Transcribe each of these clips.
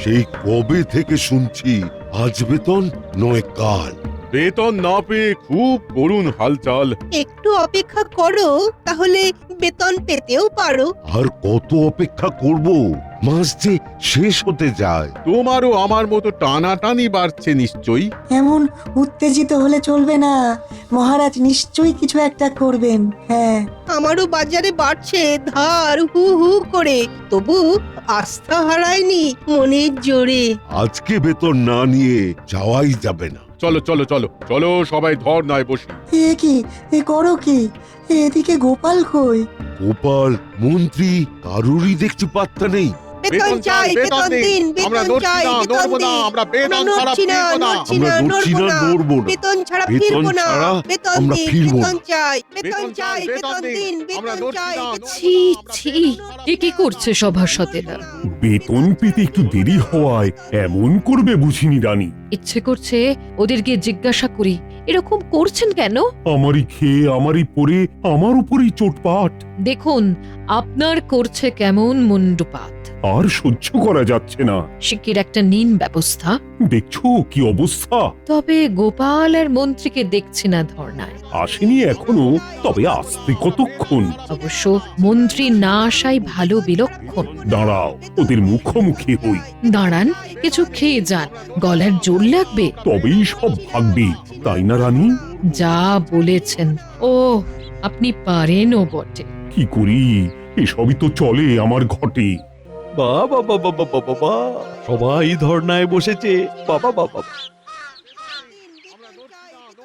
সেই কবে থেকে শুনছি আজ বেতন নয় কাল। বেতন না পেয়ে খুব করুণ হালচাল। একটু অপেক্ষা করো, তাহলে বেতন পেতেও পারো। আর কত অপেক্ষা করব? মাস যে শেষ হতে যায়। তোমারও আমার মতো টানাটানি বাড়ছে নিশ্চয়ই। এমন উত্তেজিত হলে চলবে না, মহারাজ নিশ্চয়ই কিছু একটা করবেন। হ্যাঁ, আমারও বাজারে বাড়ছে ধার হু হু করে, তবু আস্থা হারায়নি মনের জোরে। আজকে বেতন না নিয়ে যাওয়াই যাবে না। চলো চলো চলো চলো, সবাই ধর্নায় বসি। এ কি, এ করো কি? এদিকে গোপাল কই? গোপাল, মন্ত্রী কারুরই দেখছি পাত্তা নেই। বেতন চাই, বেতন দিন, আমরা বেতন নড়ছি চাই, না, বেতন নড়বো না, দিন। আমরা বেতন ছাড়া নড়ছি না, ফিরবো না। নড়ছি আমরা না, নড়ছি না, নড়বো না। নড়বো না। বেতন ছাড়া বেতন ফিরবো না। ছাড়া বেতন আমরা দিন, ফিরবো না। বেতন চাই, বেতন বেতন চাই, চাই, বেতন বেতন দিন, দিন। আমরা বেতন নড়ছি চাই। না, বেতন- ছি ছি, এ কি করছে সভাসদেরা? বেতন পেতে একটু দেরি হওয়ায় এমন করবে বুঝিনি রানী। ইচ্ছে করছে ওদেরকে জিজ্ঞাসা করি, এরকম করছেন কেন? আমারই খেয়ে আমারই পরে আমার উপরেই চোটপাট। দেখুন, আপনার করছে কেমন মুন্ডুপাত। আর সহ্য করা যাচ্ছে না। শিগগির একটা নিন ব্যবস্থা। দেখছো কি অবস্থা? তবে গোপাল আর মন্ত্রীকে দেখছি না ধর্নায়। আসেনি এখনো, তবে আসতে কতক্ষণ? অবশ্য মন্ত্রী না আসাই ভালো বিলক্ষণ। দাঁড়াও, ওদের মুখোমুখি হই, দাঁড়ান, কিছু খেয়ে যান, গলার জোর লাগবে। তবেই সব ভাগবে, তাই না রানী? যা বলেছেন। ও, আপনি পারেনও বটে। কি করি, এসবই তো চলে আমার ঘটে। বাবা বাবা বাবা বাবা, সবাই ধর্নায় বসেছে। বাবা বাবা,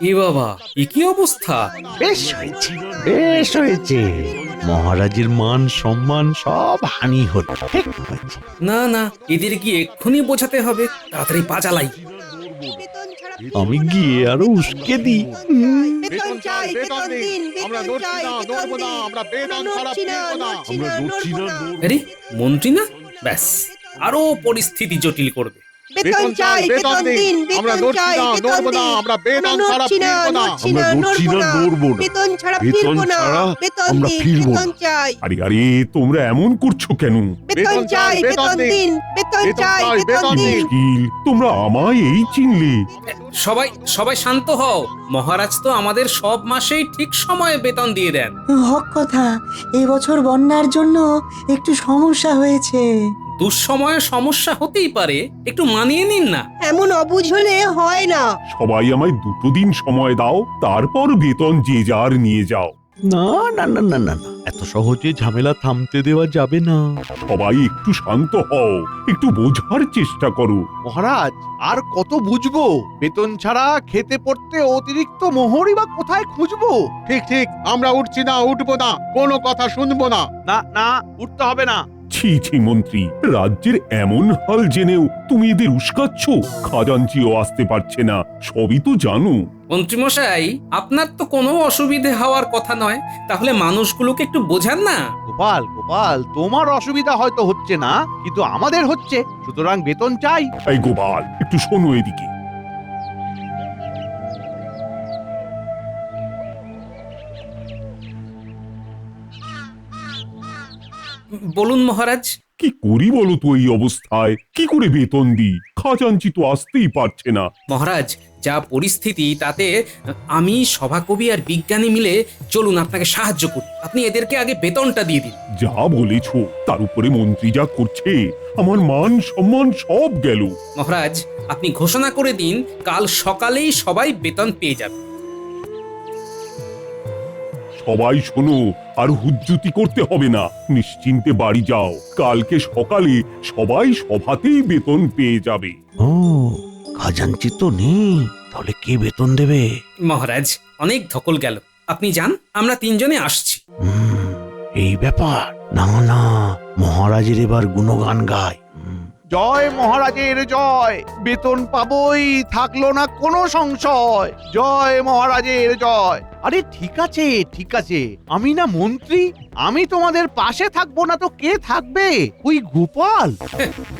এ বাবা, এ কি অবস্থা? বেশ হয়েছে, বেশ হয়েছে। মহারাজের মান সম্মান সব হানি হলো। ঠিক হয়েছে। না না, এদের কি এক্ষুনি বোঝাতে হবে? তাড়াতাড়ি পা চালাই। বেতন ছাড়া আমি ফিরবো না। গিয়ে আরো উস্কে দিই। বেতন চাই, বেতন দিন, আমরা বেতন নড়ছি চাই, না, বেতন নড়বো না, দিন। আমরা বেতন ছাড়া নড়ছি না, ফিরবো না। নড়ছি আমরা না, নড়ছি না, নড়বো না। নড়বো না। আরে, মন্ত্রী না? ব্যাস, আরো পরিস্থিতি জটিল করবে। বেতন চাই, বেতন দিন, আমরা বেতন নড়ছি চাই, না, বেতন নড়বো না, দিন। আমরা বেতন ছাড়া নড়ছি না, ফিরবো না। নড়ছি আমরা না, নড়ছি নড়বো না, না। নড়বো না। বেতন ছাড়া বেতন ফিরবো না। ছাড়া বেতন আমরা দিন, ফিরবো না। বেতন চাই। আরে আরে, তোমরা এমন করছো কেন? বেতন চাই, বেতন দিন, বেতন বেতন চাই, চাই, বেতন বেতন দিন। দিন। মুশকিল, তোমরা আমায় এই চিনলে? সবাই সবাই শান্ত হও। মহারাজ তো আমাদের সব মাসেই ঠিক সময়ে বেতন দিয়ে দেন। হক কথা, এবছর বন্যার জন্য একটু সমস্যা হয়েছে। দুঃসময়ে সমস্যা হতেই পারে, একটু মানিয়ে নিন না। এমন অবুঝ হলে হয় না। সবাই আমায় 2 দিন সময় দাও, তারপর বেতন যে যার নিয়ে যাও। না না না না না না, এত সহজে ঝামেলা থামতে দেওয়া যাবে না। সবাই একটু শান্ত হও, একটু বোঝার চেষ্টা করো। মহারাজ, আর কত বুঝবো? বেতন ছাড়া খেতে পড়তে অতিরিক্ত মোহরই বা কোথায় খুঁজবো? ঠিক ঠিক, আমরা উঠছি না, উঠবো না, কোনো কথা শুনবো না। না না, উঠতে হবে না। ছি ছি মন্ত্রী, রাজ্যের এমন হাল জেনেও তুমি এদের উস্কাচ্ছ। খাজাঞ্চিও আসতে পারছে না, সবই তো জানো। মন্ত্রীমশাই, আপনার তো কোনো অসুবিধে হওয়ার কথা নয়, তাহলে মানুষগুলোকে একটু বোঝান না। গোপাল গোপাল, তোমার অসুবিধা হয়তো হচ্ছে না, কিন্তু আমাদের হচ্ছে। সুতরাং বেতন চাই। এই গোপাল, একটু শোনো এদিকে। বলুন মহারাজ। কি করি বলো তো এই অবস্থায়? কি করে বেতন দিই? খাজাঞ্চি তো আসতেই পারছে না। মহারাজ, যা পরিস্থিতি তাতে আমি, সভাকবি আর বিজ্ঞানী মিলে চলুন আপনাকে সাহায্য করি। আপনি এদেরকে আগে বেতনটা দিয়ে দিন। যা বলেছ, তার উপরে মন্ত্রী যা করছে, আমার মান সম্মান সব গেল। মহারাজ, আপনি ঘোষণা করে দিন, কাল সকালেই সবাই বেতন পেয়ে যাবে। সবাই শোনো, আর হুজ্জুতি করতে হবে না, নিশ্চিন্তে বাড়ি যাও। কালকে সকালে সবাই সভাতেই বেতন পেয়ে যাবে। ও, খাজাঞ্চি তো নেই, তাহলে কে বেতন দেবে? মহারাজ, অনেক ধকল গেল, আপনি যান, আমরা 3 জনে আসছি। এই ব্যাপার। না না, মহারাজের এবার গুণগান গায়। জয় মহারাজের জয়। বেতন পাবই, থাকলো না কোনো সংশয়। জয় মহারাজের জয়। আরে ঠিক আছে, ঠিক আছে, আমি না মন্ত্রী, আমি তোমাদের পাশে থাকবো না তো কে থাকবে? ওই গোপাল।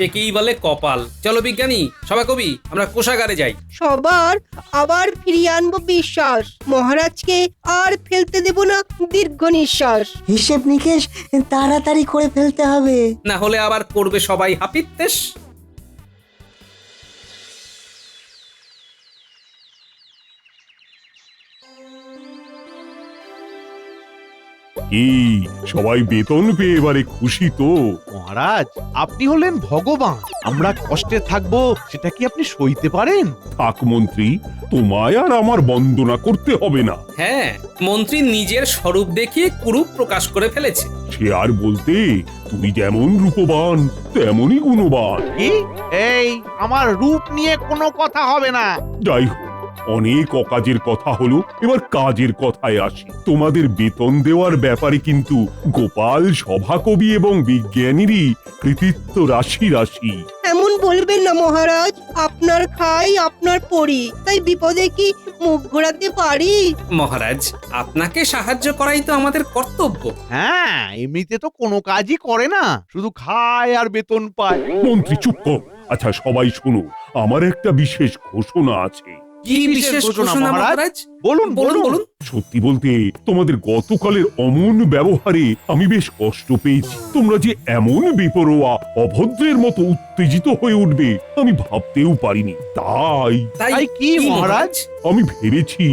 একেই বলে কপাল। চলো বিজ্ঞানী, সভাকবি, আমরা কোষাগারে যাই। সবার আবার ফিরিয়ে আনবো বিশ্বাস। মহারাজকে আর ফেলতে দেব না দীর্ঘ নিঃশ্বাস। হিসেব নিকেশ তাড়াতাড়ি করে ফেলতে হবে। না হলে আবার করবে সবাই হাপিত্তেশ। কি সবাই বেতন পেয়ে এবারে খুশি তো? মহারাজ আপনি হলেন ভগবান, আমরা কষ্টে থাকবো সেটা কি আপনি সইতে পারেন? থাক মন্ত্রী, তোমায় আর আমার বন্দনা করতে হবে না। হ্যাঁ, মন্ত্রী নিজের স্বরূপ দেখিয়ে কুরূপ প্রকাশ করে ফেলেছে। সে আর বলতে, তুমি যেমন রূপবান তেমনই গুণবান। কি? এই আমার রূপ নিয়ে কোনো কথা হবে না। যাই হোক, অনেক অকাজের কথা হলো, এবার কাজের কথায় আসি। তোমাদের বেতন দেওয়ার ব্যাপারে কিন্তু গোপাল, সভাকবি এবং বিজ্ঞানীরই কৃতিত্ব রাশি রাশি। এমন বলবেন না মহারাজ, আপনার খাই আপনার পড়ি, তাই বিপদে কি মুখ ঘোরাতে পারি? মহারাজ, আপনাকে সাহায্য করাই তো আমাদের কর্তব্য। হ্যাঁ, এমনিতে তো কোনো কাজই করে না, শুধু খায় আর বেতন পায়। মন্ত্রী চুপ কর। আচ্ছা সবাই শোনো, আমার একটা বিশেষ ঘোষণা আছে। কি বিশেষ ঘোষণা মহারাজ? বলুন বলুন বলুন। সত্যি বলতে, তোমাদের গতকালের অমন ব্যবহারে আমি বেশ কষ্ট পেয়েছি। তোমরা যে এমন বেপরোয়া অভদ্রের মতো উত্তেজিত হয়ে উঠবে আমি ভাবতেও পারিনি। তাই কি মহারাজ? আমি ভেবেছি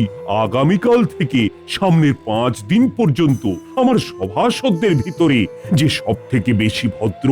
আগামীকাল থেকে সামনের 5 দিন পর্যন্ত আমার সভাসদদের ভিতরে যে সব থেকে বেশি ভদ্র,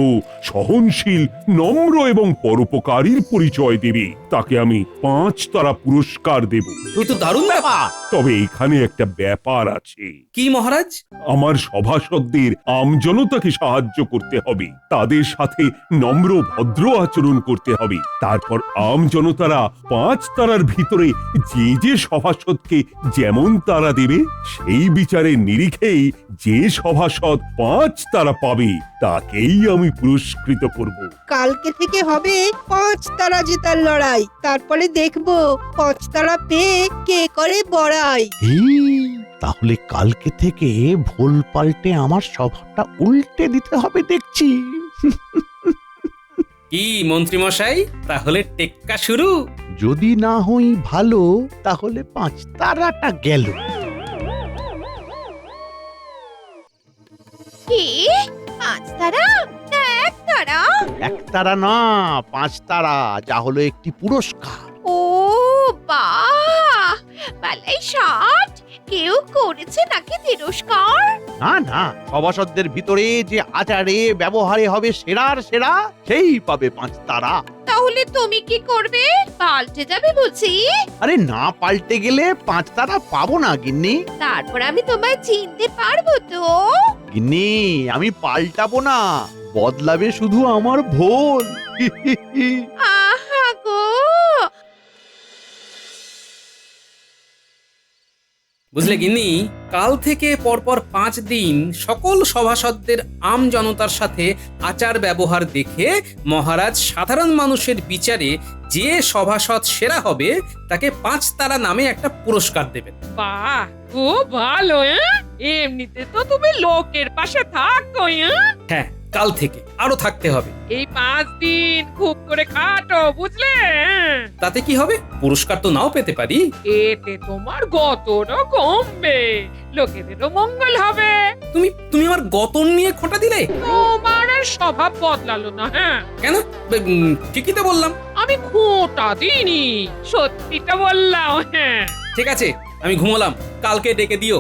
সহনশীল, নম্র এবং পরোপকারীর পরিচয় দেবে তাকে আমি 5 তারা পুরস্কার দেব। তুই তো দারুণ ব্যাপার। তবে এখানে একটা ব্যাপার আছে। কি মহারাজ? আমার সভাসদদের আমজনতাকে সাহায্য করতে হবে, তাদের সাথে নম্র ভদ্র আচরণ করতে হবে। তারপর আমজনতারা 5 তারার ভিতরে যে যে সভাসদকে যেমন তারা দেবে, সেই বিচারের নিরিখেই যে সভাসদ 5 তারা পাবে তাকেই আমি পুরস্কৃত করব। কালকে থেকে হবে 5 তারা জেতার লড়াই, তারপরে দেখবো 5 তারা পেয়ে কে করে বড়াই। তাহলে কালকে থেকে ভুল পাল্টে আমার স্বভাবটা উল্টে দিতে হবে দেখছি। কি মন্ত্রী মশাই, তাহলে টেক্কা শুরু? যদি না হই ভালো তাহলে 5 তারাটা গেল। কি 5 তারা না 1 তারা? 1 তারা না, 5 তারা, যা হলো একটি পুরস্কার। ও বাহ, বালাই ষাট, কেউ করেছে নাকি তিরস্কার? না না, সভাসদদের ভিতরে যে আচারে ব্যবহারে হবে সেরার সেরা, সেই পাবে 5 তারা। তাহলে তুমি কি করবে? পাল্টে যাবে বুঝি? আরে না, পাল্টে গেলে 5 তারা পাবো না গিন্নি। তারপর আমি তোমায় চিনতে পারবো তো? গিন্নি, আমি পাল্টাবো না, বদলাবে শুধু আমার ভোল। আহা গো, বুঝলে গিন্নি, কাল থেকে পরপর 5 দিন সকল সভাসদদের আম জনতার সাথে আচার ব্যবহার দেখে মহারাজ সাধারণ মানুষের বিচারে যে সভাসদ সেরা হবে তাকে 5 তারা নামে একটা পুরস্কার দেবেন। বাহ, খুব ভালো। এমনিতে তো তুমি লোকের পাশে থাকো। হ্যাঁ, কাল থেকে আরো থাকতে হবে। এই 5 দিন খুব করে খাটো, বুঝলে? তাতে কি হবে? পুরস্কার তো নাও পেতে পারি। এতে তোমার গতটা কমবে, লোকেদেরও মঙ্গল হবে। তুমি আমার গতন নিয়ে খোঁটা দিলে। তোমার আর স্বভাব বদলালো না। হ্যাঁ, কেন? ঠিকই তো বললাম। আমি খোঁটা দিইনি, সত্যিটা বললাম। হ্যাঁ, ঠিক আছে, আমি ঘুমোলাম, কালকে ডেকে দিও।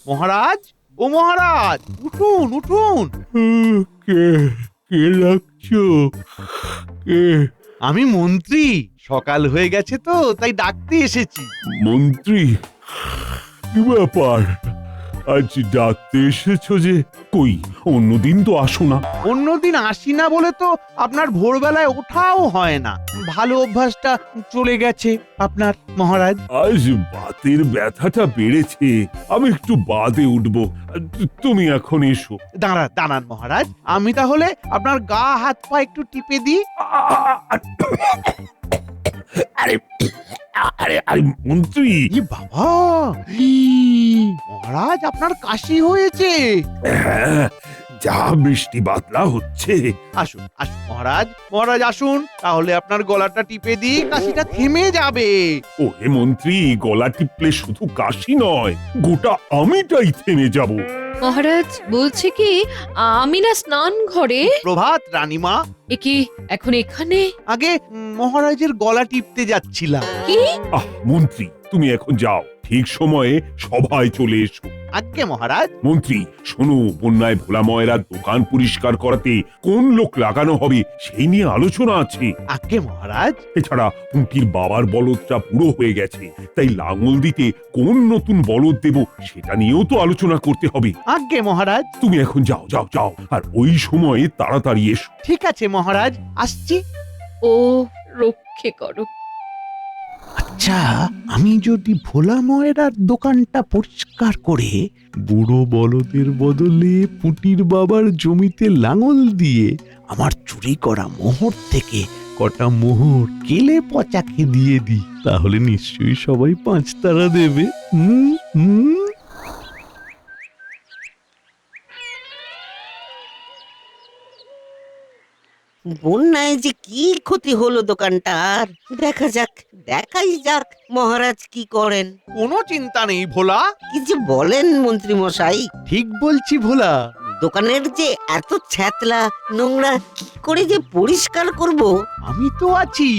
মহারাজ, ও মহারাজ, উঠুন উঠুন। কে কে লাগছো? কে? আমি মন্ত্রী, সকাল হয়ে গেছে তো তাই ডাকতে এসেছি। মন্ত্রী? কি ব্যাপার, আজ ডাকতে এসেছো যে? কই, অন্যদিন তো আসো না। অন্যদিন আসি না বলে তো আপনার ভোরবেলায় ওঠাও হয় না, ভালো অভ্যাসটা চলে গেছে আপনার মহারাজ। আজ বাতের ব্যথাটা বেড়েছে, আমি একটু বাদে উঠবো। তুমি এখন এসো। দাঁড়ান মহারাজ, আমি তাহলে আপনার গা হাত পা একটু টিপে দিই। আরে আরে আরে মন্ত্রী! বাবা, মহারাজ আপনার কাশি হয়েছে। হ্যাঁ, যা বৃষ্টি বাদলা হচ্ছে। আসুন আসুন মহারাজ, মহারাজ আসুন, তাহলে আপনার গলাটা টিপে দিই, কাশিটা থেমে যাবে। ও হে মন্ত্রী, গলা টিপলে শুধু কাশি নয়, গোটা আমিটাই থেমে যাব। মহারাজ বলছে কি আমি না স্নান ঘরে। প্রভাত রানীমা। এ কি এখন এখানে? আগে মহারাজের গলা টিপতে যাচ্ছিলাম। কি? আহ মন্ত্রী, তুমি এখন যাও, ঠিক সময়ে সভায় চলে এসো। আজ্ঞে মহারাজ। মন্ত্রী শোনো, বন্যায় ভোলা ময়রার দোকান পরিষ্কার করাতে কোন লোক লাগানো হবে সেই নিয়ে আলোচনা আছে। আজ্ঞে মহারাজ। এছাড়া পুঁটির বাবার বলদটা পুরো হয়ে গেছে, তাই লাঙল দিতে কোন নতুন বলদ দেব সেটা নিয়েও তো আলোচনা করতে হবে। আজ্ঞে মহারাজ। তুমি এখন যাও যাও যাও, আর ওই সময়ে তাড়াতাড়ি এসো। ঠিক আছে মহারাজ, আসছি। ও রক্ষে করো। আচ্ছা, আমি যদি ভোলা ময়রার দোকানটা পরিষ্কার করে বুড়ো বলদের বদলে পুটির বাবার জমিতে লাঙল দিয়ে আমার চুরি করা মোহর থেকে কটা মোহর কেলে পচাকে দিয়ে দিই, তাহলে নিশ্চয়ই সবাই 5 তারা দেবে। হুম হুম। বন্যায় যে কি ক্ষতি হলো দোকানটার, দেখাই যাক মহারাজ কি করেন। কোনো চিন্তা নেই ভোলা। কি যে বলেন মন্ত্রী মশাই, ঠিক বলছি ভোলা। দোকানের যে এত ছ্যাতলা নোংরা কি করে যে পরিষ্কার করব? আমি তো আছি,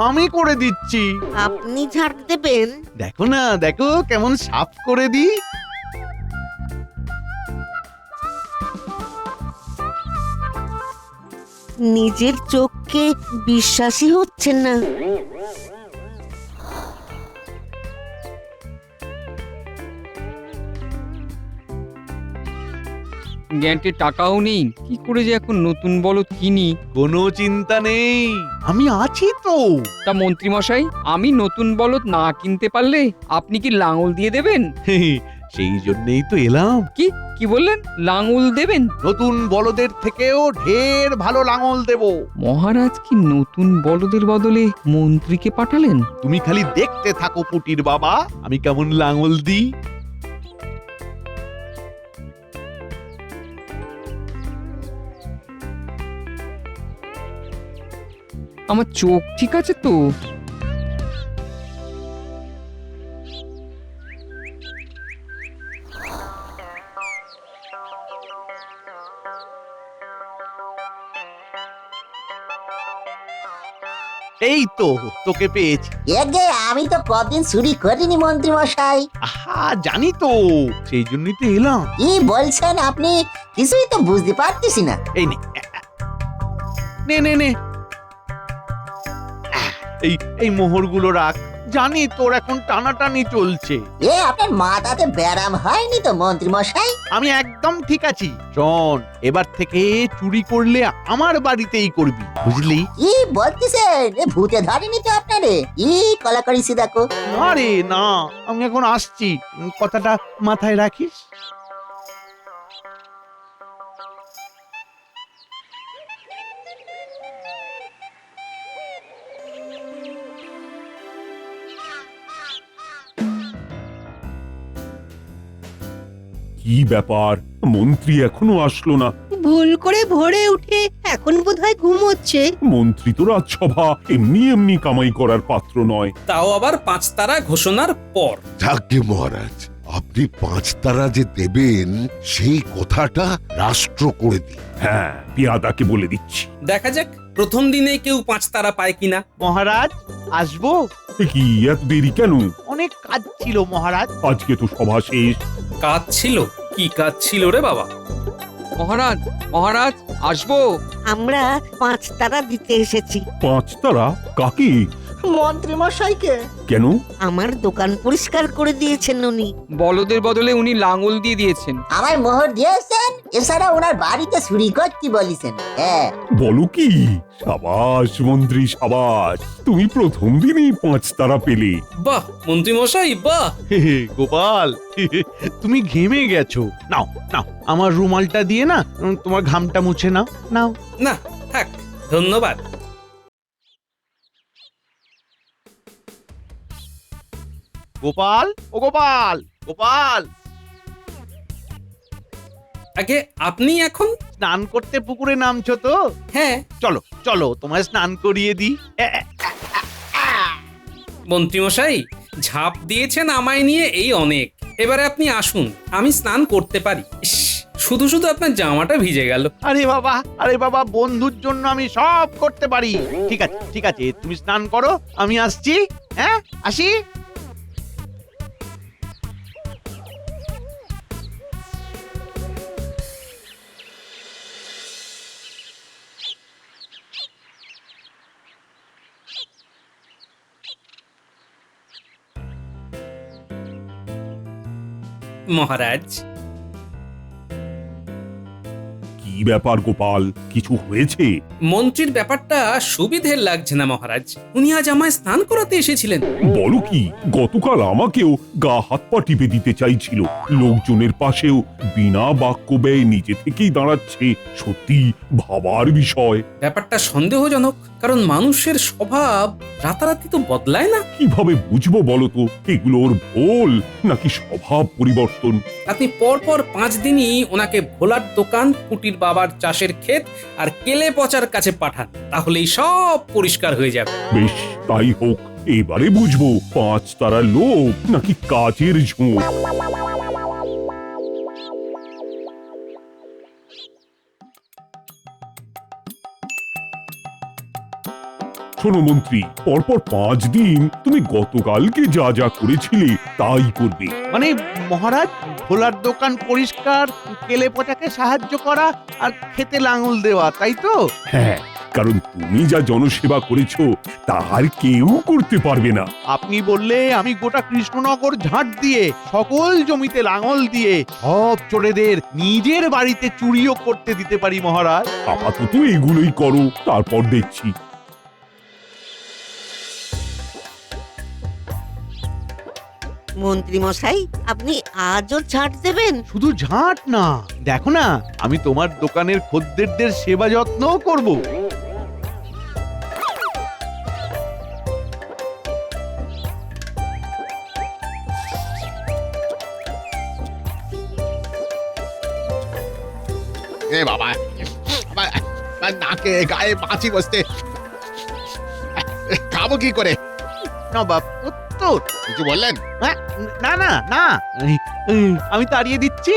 আমি করে দিচ্ছি। আপনি ঝাড় দেবেন? দেখো না, দেখো কেমন সাফ করে দিই। নিজের চোখকে বিশ্বাসই হচ্ছে না। গ্যান্টের টাকাও নেই, কি করে যে এখন নতুন বলদ কিনি। কোনো চিন্তা নেই, আমি আছি তো। তা মন্ত্রী মশাই, আমি নতুন বলদ না কিনতে পারলে আপনি কি লাঙল দিয়ে দেবেন? সেই জন্যই তো এলাম। কি বললেন, লাঙল দেবেন? নতুন বলদের থেকেও ঢের ভালো লাঙল দেব। মহারাজ কি নতুন বলদের বদলে মন্ত্রীকে পাঠালেন? তুমি খালি দেখতে থাকো পুটির বাবা, আমি কেমন লাঙল দিই। আমার চোখ ঠিক আছে তো? এই তো তোকে পেয়েছি। এগে আমি তো কদিন চুরি করিনি মন্ত্রী মশাই। আহা জানি তো, সেই জন্যই তো এলাম। কি বলছেন আপনি? কিছুই তো বুঝতে পারতেছি না। এই নে নে নে নে, এই মোহরগুলো রাখ। জানি তোর এখন টানাটানি চলছে। এ আপনার মাথাতে ব্যারাম হয়নি তো মন্ত্রী মশাই? আমি একদম ঠিক আছি। শোন, এবার থেকে চুরি করলে আমার বাড়িতেই করবি, বুঝলি? কি বলতেছেন? এ ভূতে ধরেনি তো আপনারে? কি কলা করিছি দেখো। না রে না, আমি এখন আসছি, কথাটা মাথায় রাখিস। কি ব্যাপার, মন্ত্রী এখনো আসলো না? ভুল করে ভোরে উঠে এখন বোধহয় ঘুমোচ্ছে। মন্ত্রী তো রাজসভা এমনি এমনি কামাই করার পাত্র নয়। তাও আবার 5 তারা ঘোষণার পর। যাকে মহারাজ, আপনি 5 তারা যে দেবেন সেই কথাটা রাষ্ট্র করে দিন। হ্যাঁ, পিয়াদাকে বলে দিচ্ছি। দেখা যাক প্রথম দিনে কেউ 5 তারা পায় কিনা। মহারাজ আসবো? এ কি এত দেরি কেন? অনেক কাজ ছিল মহারাজ। আজকে তো সভা শেষ। কাজ ছিল? কি কাজ ছিল রে বাবা? মহারাজ, মহারাজ আসবো? আমরা 5 তারা দিতে এসেছি। 5 তারা? কাকে? মন্ত্রী মশাইকে। কেন? আমার দোকান পরিষ্কার করে দিয়েছেন উনি। বলদের বদলে উনি লাঙল দিয়ে দিয়েছেন। আমার মোহর দিয়েছেন, এছাড়া ওনার বাড়িতে চুরি করতে বলেছেন। হ্যাঁ। বলো কি? সাবাস মন্ত্রী সাবাস, তুমি প্রথম দিনই 5 তারা পেলে। বাহ মন্ত্রী মশাই বাহ। গোপাল, তুমি ঘেমে গেছো। নাও নাও, আমার রুমালটা দিয়ে না তোমার ঘামটা মুছে নাও। নাও। না থাক, ধন্যবাদ। গোপাল, ও গোপাল, গোপাল। আগে আপনি এখন? স্নান করতে পুকুরে নামছো তো? হ্যাঁ। চলো চলো তোমায় স্নান করিয়ে দিই। মন্ত্রীমশাই, ঝাঁপ দিয়েছেন আমায় নিয়ে এই অনেক। এবারে আপনি আসুন, আমি স্নান করতে পারি। ইস, শুধু শুধু আপনার জামাটা ভিজে গেল। আরে বাবা বন্ধুর জন্য আমি সব করতে পারি। ঠিক আছে তুমি স্নান করো, আমি আসছি। হ্যাঁ, আসি। মহারাজ। কি ব্যাপার গোপাল, কিছু হয়েছে? মন্ত্রীর ব্যাপারটা সুবিধের লাগছে না মহারাজ। উনি আজ আমায় স্নান করাতে এসেছিলেন। বলো কি, গতকাল আমাকেও গা হাত পা টিপে দিতে চাইছিল। লোকজনের পাশেও বিনা বাক্য ব্যয়ে নিজে থেকেই দাঁড়াচ্ছে। সত্যি ভাবার বিষয়। ব্যাপারটা সন্দেহজনক, কারণ মানুষের স্বভাব রাতারাতি তো বদলায় না। কিভাবে বুঝবো বলো তো, এগুলো ওর ভুল নাকি স্বভাব পরিবর্তন? আপনি পরপর 5 দিনই ওনাকে ভোলার দোকান, পুটির বাবার চাষের ক্ষেত আর কেলে পচার কাছে পাঠান, তাহলেই সব পরিষ্কার হয়ে যাবে। বেশ, তাই হোক। এবারে বুঝবো 5 তারা লোক নাকি কাজের ঝোঁক। শোনো মন্ত্রী, পরপর 5 দিন তুমি গতকালকে যা যা করেছিলে তাই করবে। মানে মহারাজ, ভোলার দোকান পরিষ্কার, কেলে পচাকে সাহায্য করা আর খেতে লাঙল দেওয়া, তাই তো? হ্যাঁ, কারণ তুমি যা জনসেবা করেছো তার কেউ করতে পারবে না। আপনি বললে আমি গোটা কৃষ্ণনগর ঝাঁট দিয়ে, সকল জমিতে লাঙল দিয়ে, সব চোরেদের নিজের বাড়িতে চুরিও করতে দিতে পারি মহারাজ। আপাতত এগুলোই করো, তারপর দেখছি। মন্ত্রী মশাই, আপনি আজও ঝাঁট দেবেন? শুধু ঝাঁট না, দেখো না, আমি তোমার দোকানের খদ্দেরদের সেবা যত্নও করব। এ বাবা, নাকে গায়ে মাছি বসতে, খাবো কি করে? নবাব উত্তর কিছু বললেন? না না না, আমি তাড়িয়ে দিচ্ছি।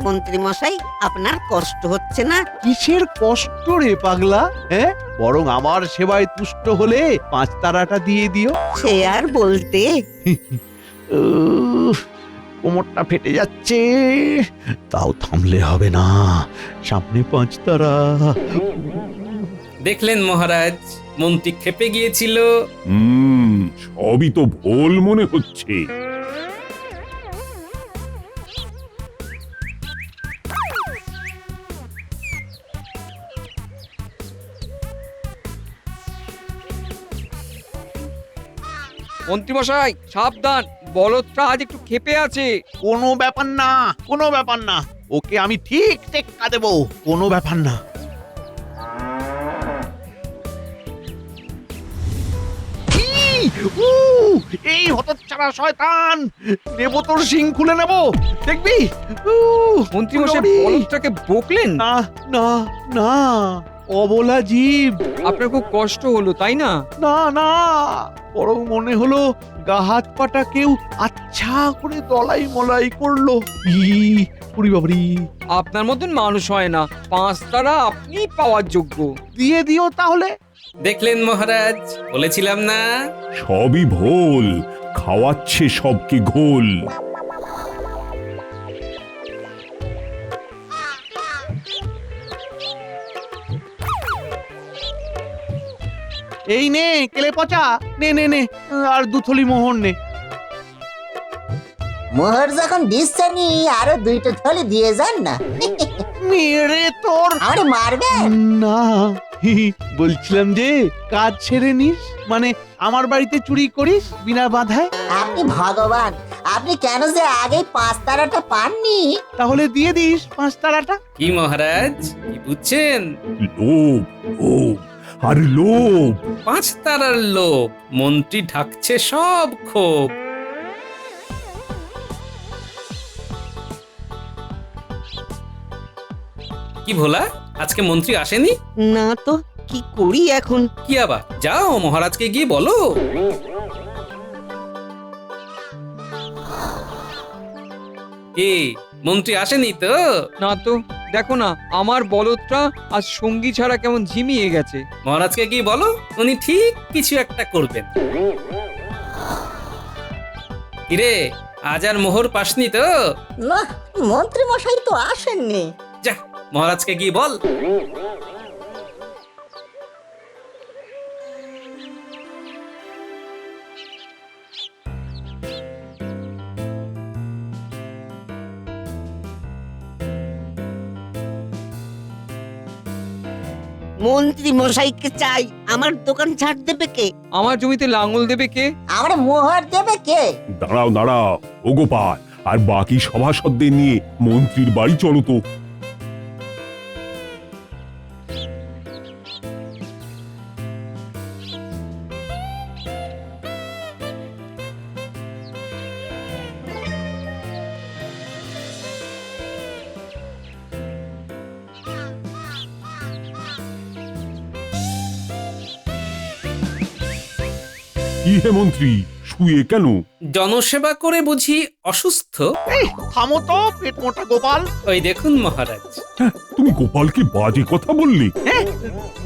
মন্ত্রী মশাই, আপনার কষ্ট হচ্ছে না? কিসের কষ্ট রে পাগলা? হ্যাঁ, বরং আমার সেবায় তুষ্ট হলে 5 তারাটা দিয়ে দিও। সে আর বলতে। কোমরটা ফেটে যাচ্ছে, তাও থামলে হবে না, সামনে 5 তারা। দেখলেন মহারাজ, মন্ত্রী ক্ষেপে গিয়েছিল। সবই তো ভুল মনে হচ্ছে। মন্ত্রীমশাই সাবধান, বলদটা আজ একটু ক্ষেপে আছে। কোনো ব্যাপার না, কোনো ব্যাপার না, ওকে আমি ঠিক টেক্কা দেবো, কোনো ব্যাপার না। এই হতচ্ছাড়া শয়তান, নেব তোর শিং খুলে নেব, দেখবি? মন্ত্রীমশাই বলদটাকে বকলেন? না না না, অবলা জীব। আপনার খুব কষ্ট হলো, তাই না? না না, বরং মনে হলো গা হাত পাটা কেউ আচ্ছা করে দলাই মলাই করলো। পুরি বাবরি, আপনার মতন মানুষ হয় না, 5 তারা আপনি পাওয়ার যোগ্য। দিয়ে দিও তাহলে। দেখলেন মহারাজ, বলেছিলাম না? সবই ভুল, খাওয়াচ্ছে সবকে ঘোল। এই নে কেলে পচা, নে নে নে, আর 2 থলি মোহর নে। মোহর যখন দিচ্ছেন আরো 2টো থলি দিয়ে যান না। মেরে তোর আমারে মারবে না, বলছিলাম যে কাজ ছেড়ে নিস, মানে আমার বাড়িতে চুরি করিস বিনা বাধায়। আপনি ভগবান, আপনি কেন যে আগে 5 তারাটা পাননি? তাহলে দিয়ে দিস 5 তারাটা। কি মহারাজ, কি বুঝছেন? লোভ, লোভ আর লোভ। 5 তারার লোভ, মন্ত্রী ঢাকছে সব ক্ষোভ। কি ভোলা, আজকে মন্ত্রী আসেনি? না তো, কি করি এখন? কি আবার, যাও মহারাজকে গিয়ে বলো। কি মন্ত্রী আসেনি তো? না তো, দেখো না আমার বলদটা আজ সঙ্গী ছাড়া কেমন ঝিমিয়ে গেছে। মহারাজকে কি বলো, উনি ঠিক কিছু একটা করবেন। কিরে, আজ আর মোহর পাসনি তো? না, মন্ত্রী মশাই তো আসেননি। যা মহারাজকে গিয়ে বল। মন্ত্রী মশাইকে চাই, আমার দোকান ছাড় দেবে কে? আমার জমিতে লাঙল দেবে কে? আমার মোহর দেবে কে? দাঁড়াও দাঁড়াও, ও গোপাল আর বাকি সভাসদদের নিয়ে মন্ত্রীর বাড়ি চলো তো। কি হে মন্ত্রী, শুয়ে কেন? জনসেবা করে বুঝি অসুস্থ? এই থামো তো পেট মোটা গোপাল। ওই দেখুন মহারাজ। হ্যাঁ, তুমি গোপালকে বাজে কথা বললে?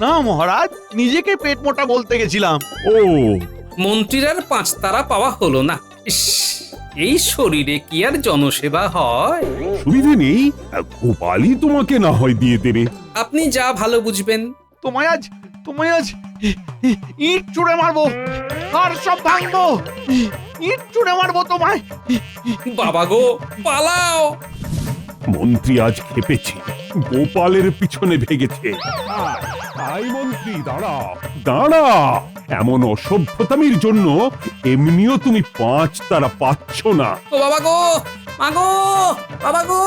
না মহারাজ, নিজেকে পেট মোটা বলতে গেছিলাম। ও, মন্ত্রীর আর 5 তারা পাওয়া হলো না। ইস, এই শরীরে কি আর জনসেবা হয়? সুবিধে নেই, গোপালই তোমাকে না হয় দিয়ে দেবে। আপনি যা ভালো বুঝবেন। তোমায় আজ ইট ছুঁড়ে মারবো, আর সব ভাঙবো। ইট ছুঁড়ে মারবো তোমায়। বাবা গো, পালাও। মন্ত্রী আজ খেপেছে, গোপালের পিছনে ভেগেছে। তাই মন্ত্রী দাঁড়া দাঁড়া, এমন অসভ্যতামির জন্য এমনিও তুমি 5 তারা পাচ্ছ না। ও বাবা গো, মাগো, বাবা গো।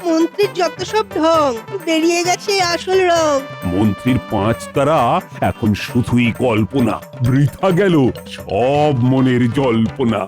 মন্ত্রীর যত সব ঢং, বেরিয়ে গেছে আসল রং। মন্ত্রীর 5 তারা এখন শুধুই কল্পনা, বৃথা গেল সব মনের জল্পনা।